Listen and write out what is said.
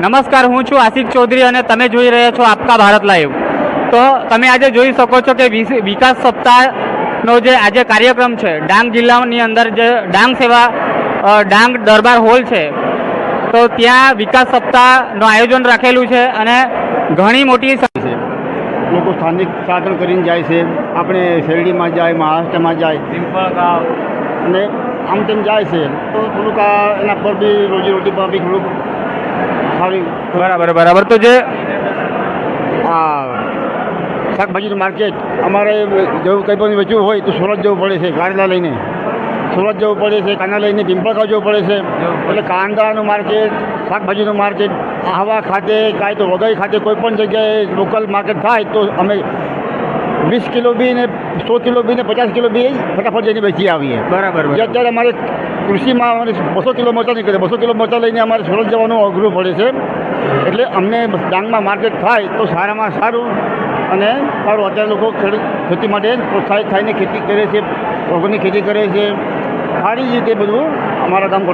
નમસ્કાર, હું છું આશિક ચૌધરી અને તમે જોઈ રહ્યા છો આપકા ભારત લાઈવ. તો તમે આજે જોઈ શકો છો કે વિકાસ સપ્તાહનો જે આજે કાર્યક્રમ છે ડાંગ જિલ્લાની અંદર જે ડાંગ દરબાર હોલ છે, તો ત્યાં વિકાસ સપ્તાહનું આયોજન રાખેલું છે અને ઘણી મોટી લોકો સ્થાનિક સાધન કરીને જાય છે. આપણે શેરડીમાં જાય, મહારાષ્ટ્રમાં જાય, પિંપળગાંવ અને આમ તેમ જાય છે. તો થોડુંક એના પર બી રોજીરોટી પર બી થોડુંક સારી. બરાબર. તો જે શાકભાજીનું માર્કેટ અમારે જેવું કંઈ પણ વેચવું હોય તો સુરત જવું પડે છે. કારેલા લઈને સુરત જવું પડે છે, કાંદા લઈને પિંપળગાંવ જવું પડે છે. એટલે કાંદાનું માર્કેટ, શાકભાજીનું માર્કેટ આહવા ખાતે કાંઈ તો વઘઈ ખાતે કોઈ પણ જગ્યાએ લોકલ માર્કેટ થાય તો અમે 20 કિલો બી ને 100 કિલો બી ને 50 કિલો બી ફટાફટ જઈને વેચી આવીએ. બરાબર. અત્યારે અમારે કૃષિમાં અમારે 200 કિલો મરચાં નીકળે, 200 કિલો મરચાં લઈને અમારે સુરત જવાનું અઘરું પડે છે. એટલે અમને ડાંગમાં માર્કેટ થાય તો સારામાં સારું અને સારું. અત્યારે લોકો ખેતી માટે પ્રોત્સાહિત થઈને ખેતી કરે છે, ઓર્ગેનિક ખેતી કરે છે. સારી રીતે બધું અમારા ગામ